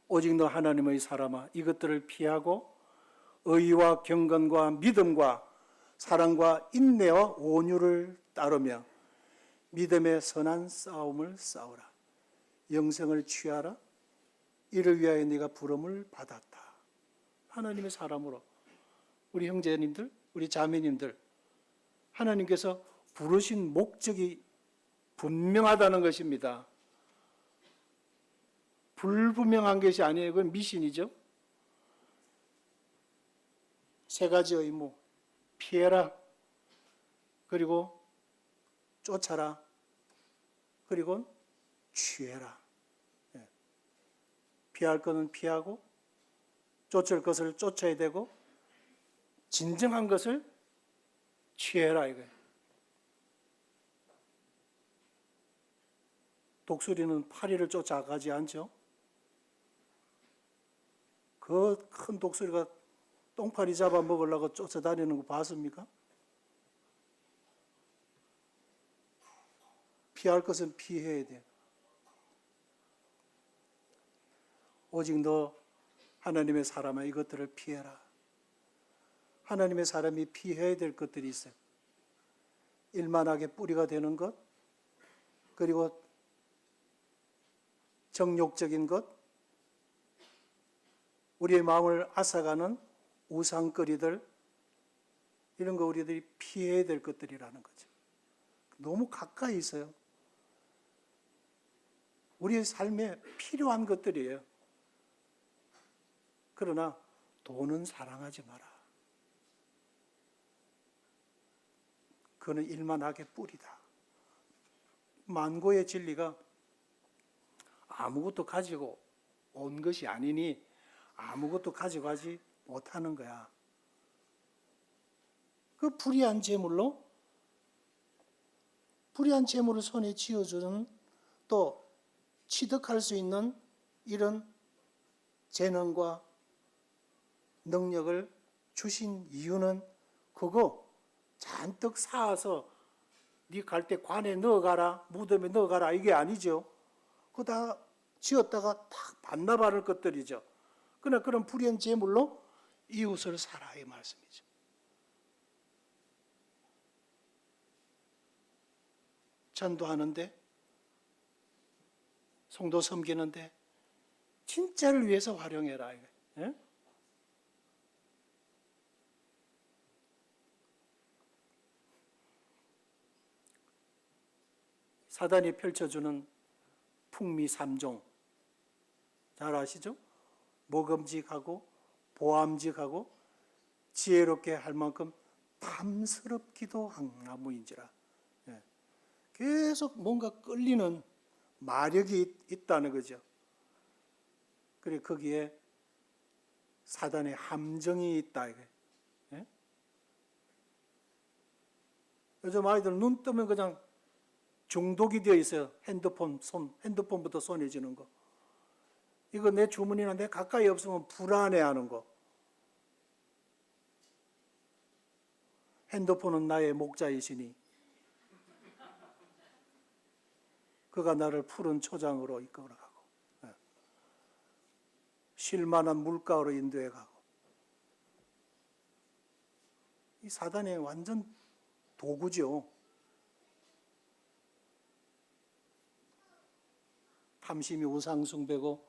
오직 너 하나님의 사람아 이것들을 피하고 의와 경건과 믿음과 사랑과 인내와 온유를 따르며 믿음의 선한 싸움을 싸우라. 영생을 취하라. 이를 위하여 네가 부름을 받았다. 하나님의 사람으로 우리 형제님들, 우리 자매님들 하나님께서 부르신 목적이 분명하다는 것입니다. 불분명한 것이 아니에요. 그건 미신이죠. 세 가지 의무. 피해라. 그리고 쫓아라. 그리고 취해라. 피할 것은 피하고 쫓을 것을 쫓아야 되고 진정한 것을 취해라 이거예요. 독수리는 파리를 쫓아가지 않죠. 그 큰 독수리가 똥파리 잡아 먹으려고 쫓아다니는 거 봤습니까? 피할 것은 피해야 돼. 오직 너 하나님의 사람아 이것들을 피해라. 하나님의 사람이 피해야 될 것들이 있어요. 일만하게 뿌리가 되는 것, 그리고 정욕적인 것, 우리의 마음을 앗아가는 우상거리들, 이런 거 우리들이 피해야 될 것들이라는 거죠. 너무 가까이 있어요. 우리의 삶에 필요한 것들이에요. 그러나 돈은 사랑하지 마라. 그거는 일만하게 뿌리다. 만고의 진리가 아무것도 가지고 온 것이 아니니 아무것도 가지고 가지 못하는 거야. 그 불의한 재물로 불의한 재물을 손에 쥐어주는 또 취득할 수 있는 이런 재능과 능력을 주신 이유는 그거 잔뜩 쌓아서 네 갈 때 관에 넣어가라, 무덤에 넣어가라 이게 아니죠. 그거 다 지었다가 딱 반납할 것들이죠. 그러나 그런 불의한 재물로 이웃을 사라 이 말씀이죠. 전도하는데 성도 섬기는데 진짜를 위해서 활용해라. 예? 사단이 펼쳐주는 풍미 3종 잘 아시죠? 모금직하고 보암직하고 지혜롭게 할 만큼 탐스럽기도 항나무인지라. 예. 계속 뭔가 끌리는 마력이 있다는 거죠. 그리고 거기에 사단의 함정이 있다. 예? 요즘 아이들 눈 뜨면 그냥 중독이 되어 있어요. 핸드폰부터 손에 쥐는 거. 이거 내 주머니나 내 가까이 없으면 불안해하는 거. 핸드폰은 나의 목자이시니 그가 나를 푸른 초장으로 이끌어가고 쉴만한 물가로 인도해가고. 이 사단의 완전 도구죠. 탐심이 우상숭배고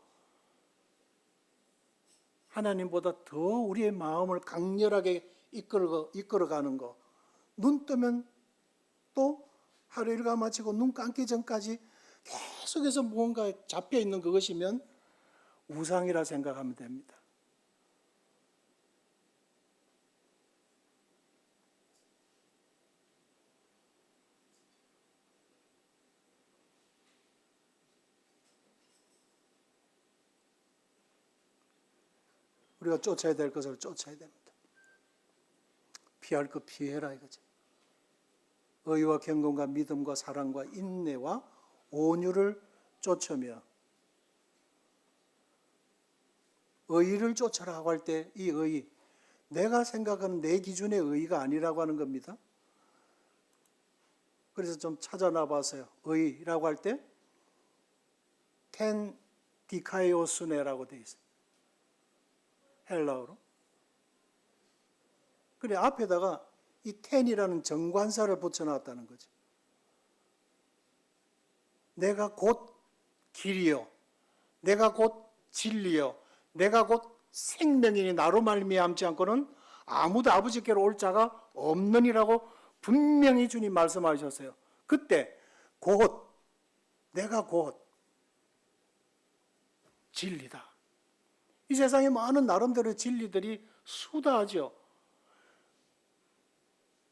하나님보다 더 우리의 마음을 강렬하게 이끌어가는 거. 눈 뜨면 또 하루 일과 마치고 눈 감기 전까지 계속해서 무언가 잡혀있는 그것이면 우상이라 생각하면 됩니다. 우리가 쫓아야 될 것을 쫓아야 됩니다. 피할 것 피해라 이거죠. 의와 경건과 믿음과 사랑과 인내와 온유를 쫓으며 의를 쫓아라고 할 때 이 의, 내가 생각하는 내 기준의 의가 아니라고 하는 겁니다. 그래서 좀 찾아나 봤어요. 의라고 할 때 텐 디카이오스네라고 되어 있어요. 헬라어로. 그래 앞에다가 이 텐이라는 정관사를 붙여놨다는 거죠. 내가 곧 길이요, 내가 곧 진리요, 내가 곧 생명이니 나로 말미암지 않고는 아무도 아버지께로 올 자가 없느니라고 분명히 주님 말씀하셨어요. 그때 곧 내가 곧 진리다. 이 세상에 많은 나름대로 진리들이 수다하죠.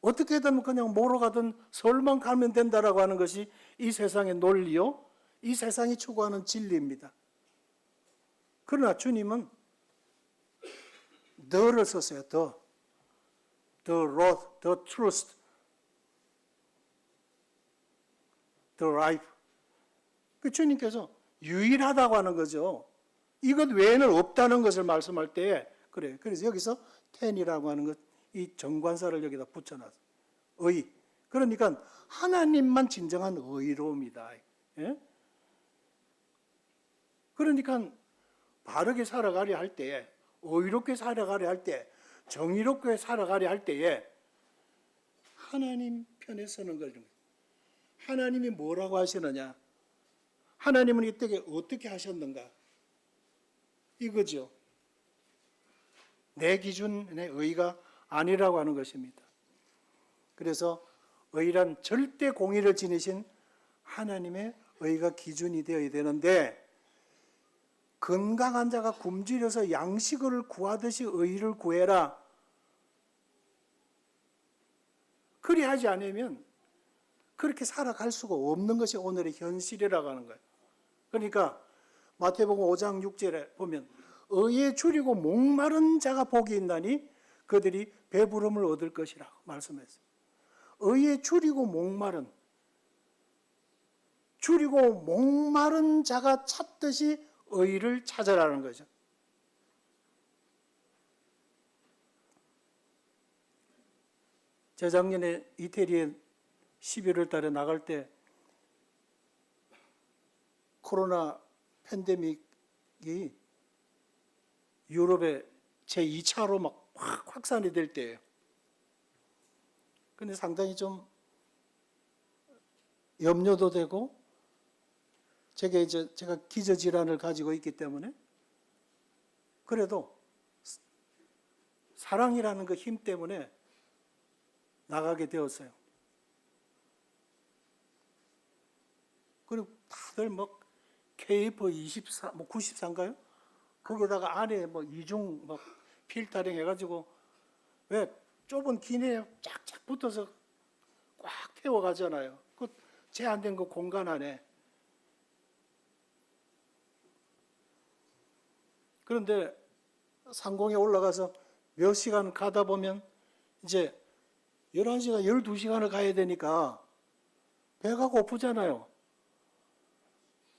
어떻게든 그냥 뭐로 가든 서울만 가면 된다라고 하는 것이 이 세상의 논리요, 이 세상이 추구하는 진리입니다. 그러나 주님은 the를 썼어요. the road, the truth, the life. 그 주님께서 유일하다고 하는 거죠. 이것 외에는 없다는 것을 말씀할 때에 그래. 그래서 여기서 텐이라고 하는 것, 이 정관사를 여기다 붙여놨어. 의. 그러니까 하나님만 진정한 의로움이다. 예? 그러니까 바르게 살아가려 할 때에, 의롭게 살아가려 할 때, 정의롭게 살아가려 할 때에 하나님 편에 서는 거죠. 하나님이 뭐라고 하시느냐? 하나님은 이때 어떻게 하셨는가? 이거죠. 내 기준의 의가 아니라고 하는 것입니다. 그래서 의란 절대 공의를 지니신 하나님의 의가 기준이 되어야 되는데, 건강한 자가 굶주려서 양식을 구하듯이 의를 구해라. 그리하지 않으면 그렇게 살아갈 수가 없는 것이 오늘의 현실이라고 하는 거예요. 그러니까 마태복음 5장 6절에 보면 의에 줄이고 목마른 자가 복이 있나니 그들이 배부름을 얻을 것이라고 말씀했어요. 의에 줄이고 목마른 자가 찾듯이 의를 찾아라는 거죠. 재작년에 이태리에 11월 달에 나갈 때 코로나 팬데믹이 유럽에 제2차로 막 확 확산이 될 때예요. 근데 상당히 좀 염려도 되고, 제가 기저질환을 가지고 있기 때문에 그래도 사랑이라는 그 힘 때문에 나가게 되었어요. 그리고 다들 뭐 KF24, 뭐 94인가요? 거기다가 안에 뭐 이중 막 필터링 해가지고, 왜 좁은 기내에 쫙쫙 붙어서 꽉 태워가잖아요. 그 제한된 그 공간 안에. 그런데 상공에 올라가서 몇 시간 가다 보면 이제 11시간, 12시간을 가야 되니까 배가 고프잖아요.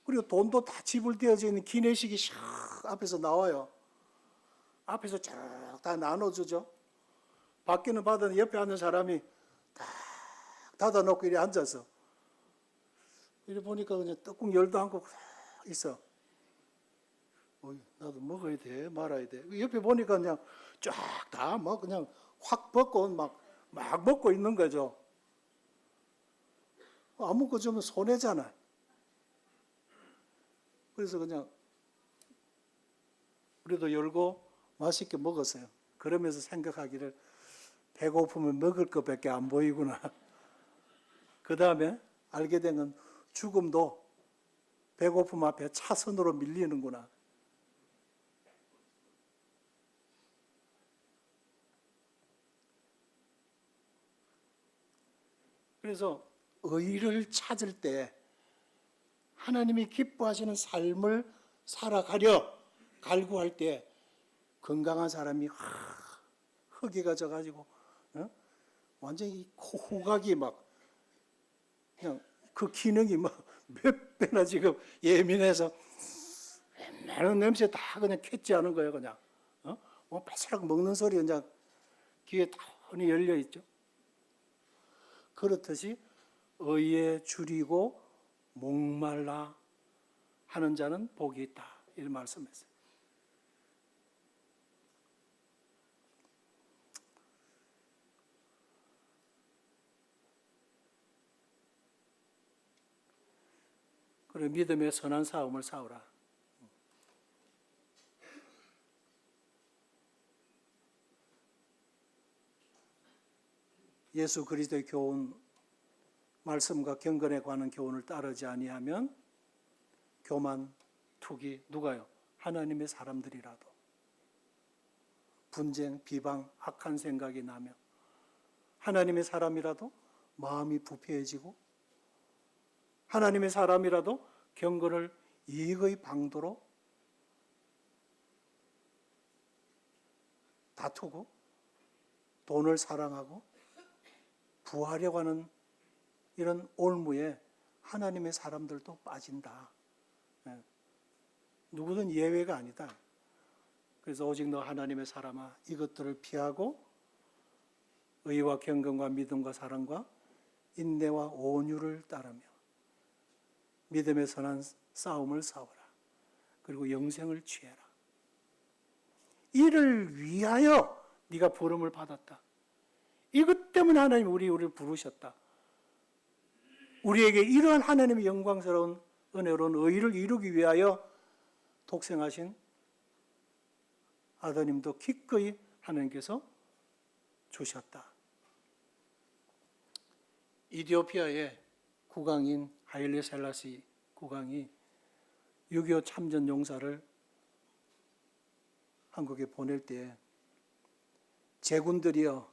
그리고 돈도 다 지불되어져 있는 기내식이 샥 앞에서 나와요. 앞에서 쫙 다 나눠주죠. 받기는 받은 옆에 앉는 사람이 딱 닫아놓고 이리 앉아서 이리 보니까 그냥 떡국 열도 않고 있어. 나도 먹어야 돼, 말아야 돼. 옆에 보니까 그냥 쫙 다 막 그냥 확 벗고 막 먹고 있는 거죠. 안 먹고 주면 손해잖아. 그래서 그냥 우리도 열고 맛있게 먹었어요. 그러면서 생각하기를 배고프면 먹을 것밖에 안 보이구나. 그 다음에 알게 된 건 죽음도 배고픔 앞에 차선으로 밀리는구나. 그래서 의를 찾을 때, 하나님이 기뻐하시는 삶을 살아가려 갈구할 때 건강한 사람이 허기가 져가지고 완전히 호각이 막 그냥 그 기능이 막 몇 배나 지금 예민해서 웬만한 냄새 다 그냥 cat지하는 거예요. 그냥 뭐 바스락 먹는 소리 그냥 귀에 다 흔히 열려 있죠. 그렇듯이 의에 줄이고 목말라 하는 자는 복이 있다, 이런 말씀했어요. 그리고 믿음의 선한 싸움을 싸우라. 예수 그리스도의 교훈, 말씀과 경건에 관한 교훈을 따르지 아니하면 교만, 투기, 누가요? 하나님의 사람들이라도 분쟁, 비방, 악한 생각이 나며 하나님의 사람이라도 마음이 부패해지고 하나님의 사람이라도 경건을 이익의 방도로 다투고 돈을 사랑하고 부하려고 하는 이런 올무에 하나님의 사람들도 빠진다. 누구든 예외가 아니다. 그래서 오직 너 하나님의 사람아, 이것들을 피하고 의와 경건과 믿음과 사랑과 인내와 온유를 따르며 믿음의 선한 싸움을 싸우라. 그리고 영생을 취해라. 이를 위하여 네가 부름을 받았다. 이것 때문에 하나님이 우리를 부르셨다. 우리에게 이러한 하나님의 영광스러운 은혜로운 의를 이루기 위하여 독생하신 아드님도 기꺼이 하나님께서 주셨다. 이디오피아의 국왕인 하일레 셀라시 국왕이 6.25 참전 용사를 한국에 보낼 때 제군들이여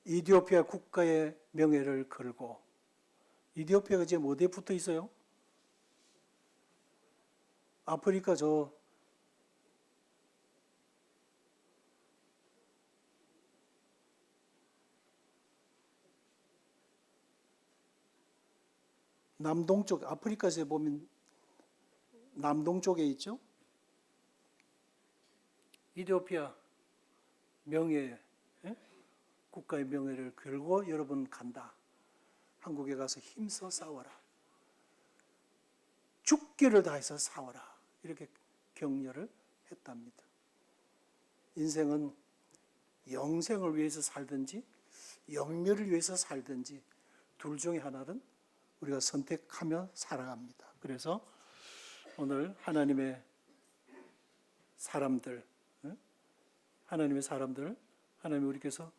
이디오피아 국가의 명예를 걸고, 이디오피아가 지금 어디에 붙어 있어요? 아프리카 저 남동쪽, 아프리카에서 보면 남동쪽에 있죠? 이디오피아 명예, 국가의 명예를 걸고 여러분 간다. 한국에 가서 힘써 싸워라. 죽기를 다해서 싸워라. 이렇게 격려를 했답니다. 인생은 영생을 위해서 살든지 영멸을 위해서 살든지 둘 중에 하나는 우리가 선택하며 살아갑니다. 그래서 오늘 하나님의 사람들, 하나님 우리께서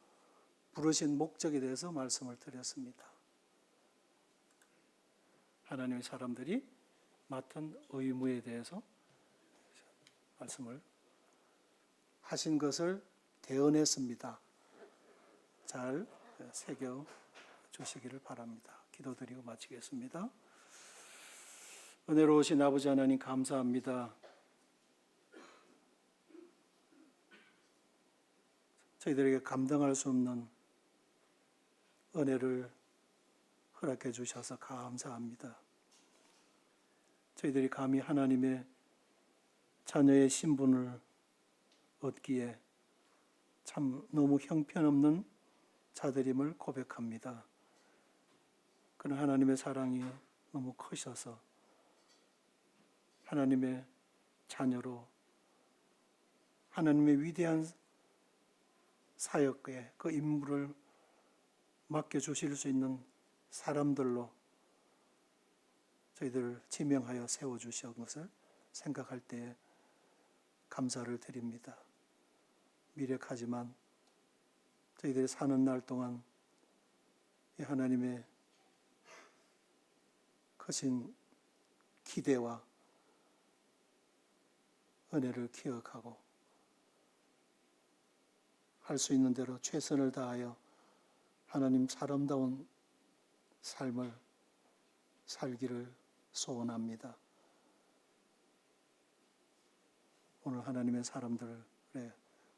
부르신 목적에 대해서 말씀을 드렸습니다. 하나님의 사람들이 맡은 의무에 대해서 말씀을 하신 것을 대언했습니다. 잘 새겨 주시기를 바랍니다. 기도드리고 마치겠습니다. 은혜로우신 아버지 하나님 감사합니다. 저희들에게 감당할 수 없는 은혜를 허락해 주셔서 감사합니다. 저희들이 감히 하나님의 자녀의 신분을 얻기에 참 너무 형편없는 자들임을 고백합니다. 그러나 하나님의 사랑이 너무 크셔서 하나님의 자녀로 하나님의 위대한 사역에 그 임무를 맡겨주실 수 있는 사람들로 저희들을 지명하여 세워주신 것을 생각할 때 감사를 드립니다. 미력하지만 저희들이 사는 날 동안 이 하나님의 크신 기대와 은혜를 기억하고 할 수 있는 대로 최선을 다하여 하나님 사람다운 삶을 살기를 소원합니다. 오늘 하나님의 사람들의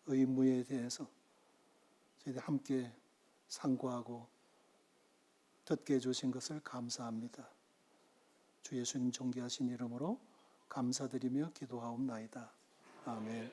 의무에 대해서 저희들 함께 상고하고 듣게 해주신 것을 감사합니다. 주 예수님 존귀하신 이름으로 감사드리며 기도하옵나이다. 아멘.